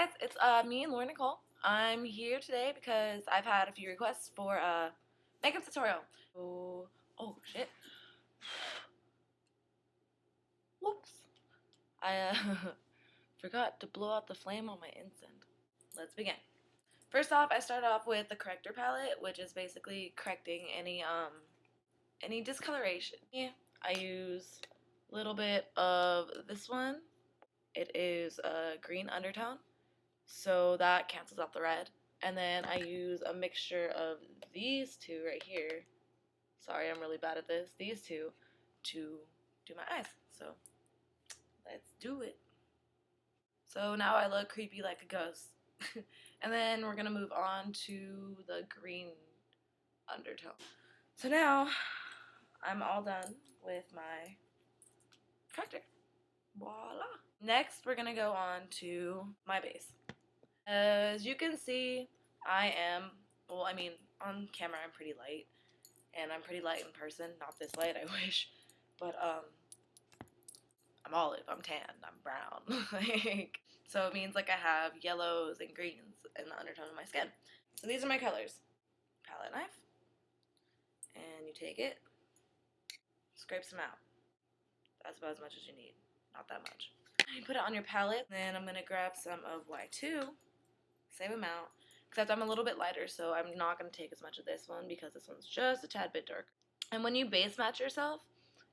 guys, it's me and Nicole. I'm here today because I've had a few requests for a makeup tutorial. Oh shit. Whoops. I forgot to blow out the flame on my incense. Let's begin. First off, I start off with the corrector palette, which is basically correcting any discoloration. Yeah, I use a little bit of this one. It is a green undertone, so that cancels out the red. And then I use a mixture of these two right here. Sorry, I'm really bad at this. These two to do my eyes. So let's do it. So now I look creepy like a ghost. And then we're gonna move on to the green undertone. So now I'm all done with my corrector. Voila. Next, we're gonna go on to my base. As you can see, I am, well, I mean, on camera I'm pretty light, and I'm pretty light in person. Not this light, I wish, but I'm olive, I'm tan, I'm brown. Like, so it means like I have yellows and greens in the undertone of my skin. So these are my colors. Palette knife, and you take it, scrape some out. That's about as much as you need, not that much. You put it on your palette, then I'm gonna grab some of Y2, same amount, except I'm a little bit lighter, so I'm not going to take as much of this one because this one's just a tad bit darker. And when you base match yourself,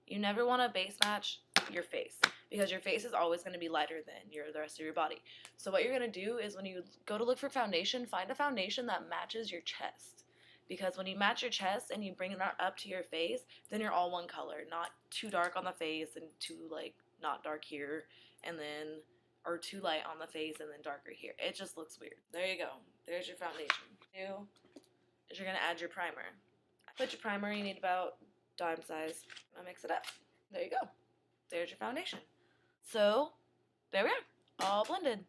you never want to base match your face because your face is always going to be lighter than the rest of your body. So what you're going to do is when you go to look for foundation, find a foundation that matches your chest. Because when you match your chest and you bring that up to your face, then you're all one color, not too dark on the face and too like not dark here, and then or too light on the face and then darker here. It just looks weird. There you go. There's your foundation. Two is you're gonna add your primer. Put your primer. You need about dime size. I'll mix it up. There you go. There's your foundation. So there we are, all blended.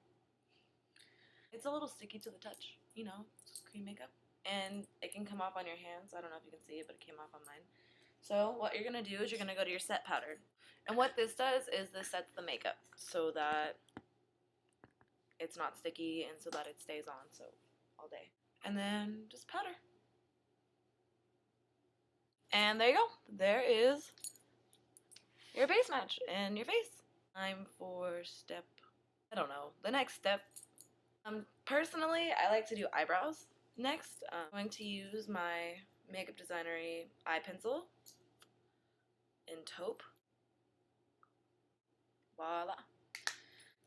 It's a little sticky to the touch, you know, it's cream makeup, and it can come off on your hands. I don't know if you can see it, but it came off on mine. So what you're gonna do is you're gonna go to your set powder, and what this does is this sets the makeup so that it's not sticky and so that it stays on so all day. And then just powder. And there you go. There is your base match and your face. Time for step, I don't know, the next step. Personally, I like to do eyebrows next. I'm going to use my Makeup Designery eye pencil in taupe. Voila.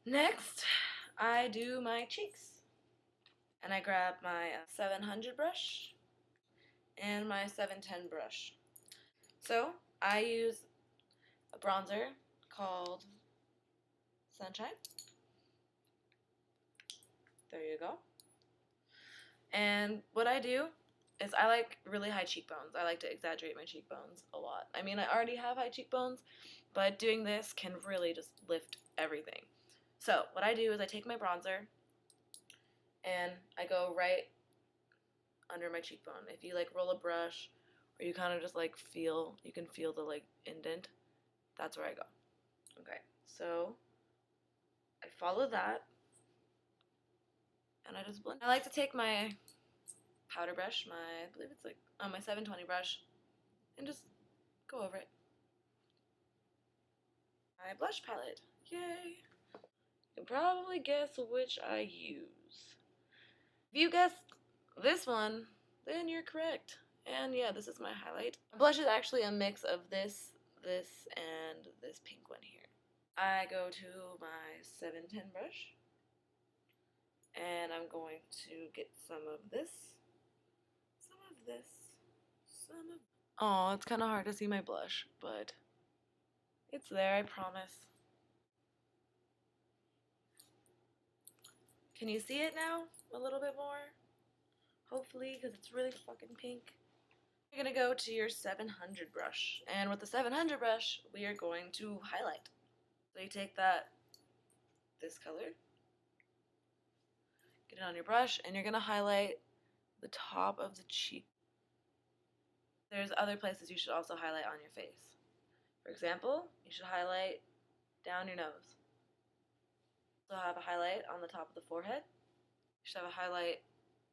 Next, I do my cheeks. And I grab my 700 brush and my 710 brush. So I use a bronzer called Sunshine. There you go. And what I do is I like really high cheekbones. I like to exaggerate my cheekbones a lot. I mean, I already have high cheekbones, but doing this can really just lift everything. So what I do is I take my bronzer and I go right under my cheekbone. If you like roll a brush or you kind of just like you can feel the like indent, that's where I go. Okay, so I follow that and I just blend. I like to take my powder brush, I believe it's like my 720 brush, and just go over it. My blush palette, yay! You can probably guess which I use. If you guessed this one, then you're correct. And yeah, this is my highlight. Blush is actually a mix of this, and this pink one here. I go to my 710 brush, and I'm going to get some of this, some of this, some of... Oh, it's kind of hard to see my blush, but it's there, I promise. Can you see it now? A little bit more? Hopefully, because it's really fucking pink. You're going to go to your 700 brush, and with the 700 brush, we are going to highlight. So you take this color, get it on your brush, and you're going to highlight the top of the cheek. There's other places you should also highlight on your face. For example, you should highlight down your nose. So I have a highlight on the top of the forehead. You should have a highlight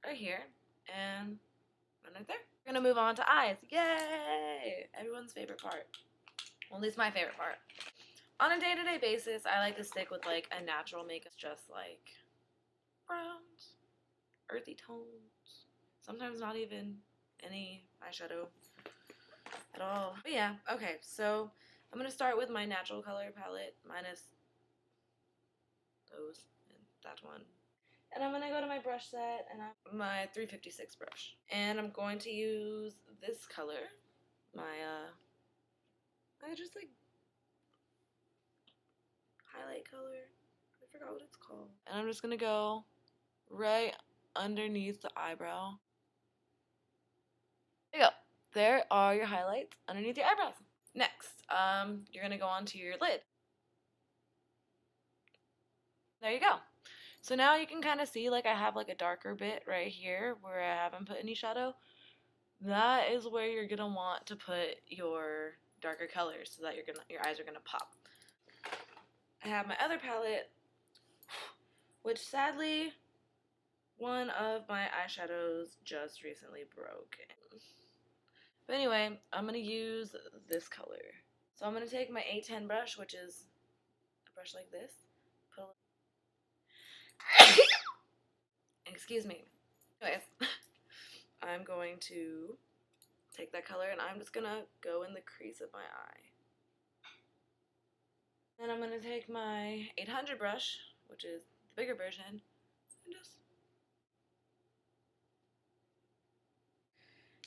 right here and one right there. We're gonna move on to eyes. Yay! Everyone's favorite part. Well, at least my favorite part. On a day-to-day basis, I like to stick with like a natural makeup, just like browns, earthy tones, sometimes not even any eyeshadow at all. But yeah, okay, so I'm gonna start with my natural color palette minus those and that one. And I'm gonna go to my brush set and my 356 brush. And I'm going to use this color, my I just like highlight color. I forgot what it's called. And I'm just gonna go right underneath the eyebrow. There you go. There are your highlights underneath your eyebrows. Next, you're gonna go onto your lid. There you go. So now you can kind of see like I have like a darker bit right here where I haven't put any shadow. That is where you're gonna want to put your darker colors so that your eyes are gonna pop. I have my other palette, which sadly one of my eyeshadows just recently broke. But anyway, I'm gonna use this color. So I'm gonna take my A10 brush, which is a brush like this. Excuse me. Anyways, I'm going to take that color and I'm just gonna go in the crease of my eye. Then I'm gonna take my 800 brush, which is the bigger version,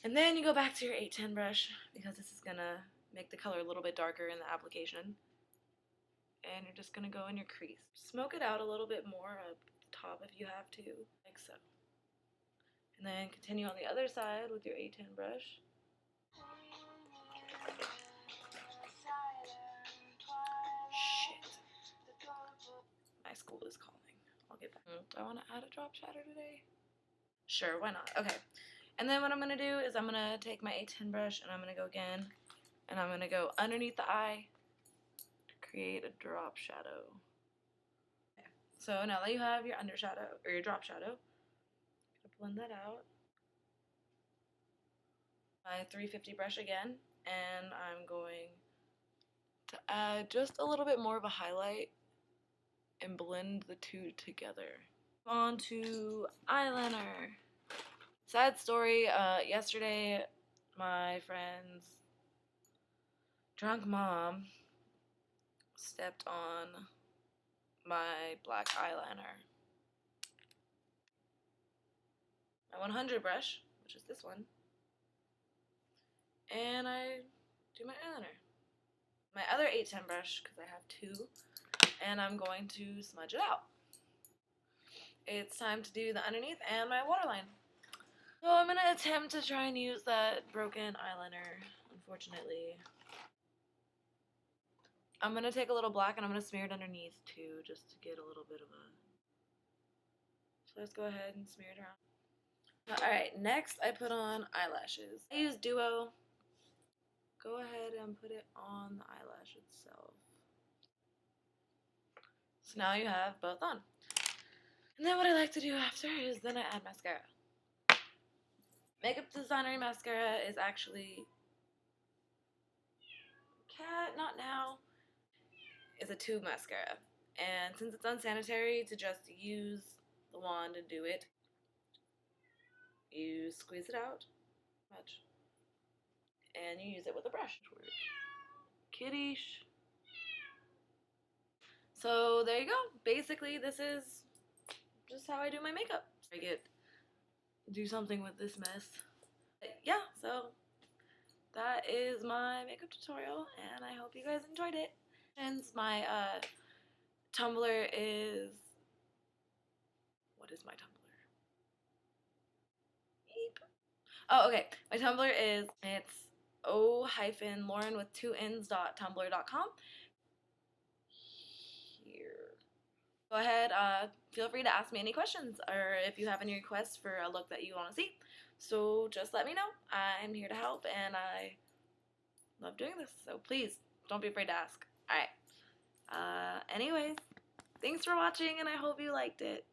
and then you go back to your 810 brush because this is gonna make the color a little bit darker in the application. And you're just gonna go in your crease. Smoke it out a little bit more up the top if you have to, like so. And then continue on the other side with your A10 brush. Shit. My school is calling. I'll get back. Do I want to add a drop shadow today? Sure, why not? Okay. And then what I'm going to do is I'm going to take my A10 brush and I'm going to go again. And I'm going to go underneath the eye to create a drop shadow. Okay. So now that you have your undershadow, or your drop shadow, I'm going to blend that out. My 350 brush again, and I'm going to add just a little bit more of a highlight and blend the two together. On to eyeliner. Sad story, yesterday my friend's drunk mom stepped on my black eyeliner. My 100 brush, which is this one, and I do my eyeliner. My other 810 brush, because I have two, and I'm going to smudge it out. It's time to do the underneath and my waterline. So I'm going to attempt to try and use that broken eyeliner, unfortunately. I'm going to take a little black and I'm going to smear it underneath too, just to get a little bit of a... So let's go ahead and smear it around. Alright, next I put on eyelashes. I use Duo. Go ahead and put it on the eyelash itself. So now you have both on. And then what I like to do after is then I add mascara. Makeup Designer mascara is actually Cat, not now. It's a tube mascara. And since it's unsanitary to just use the wand and do it, you squeeze it out much. And you use it with a brush. Kiddish. So there you go. Basically, this is just how I do my makeup. I do something with this mess. But yeah, so that is my makeup tutorial, and I hope you guys enjoyed it. Since my Tumblr is... What is my Tumblr? Beep. Oh, okay. My Tumblr is... It's o-lauren with 2n's.tumblr.com. Here. Go ahead, feel free to ask me any questions, or if you have any requests for a look that you want to see. So just let me know. I'm here to help, and I love doing this. So please, don't be afraid to ask. Alright. Anyways, Thanks for watching, and I hope you liked it.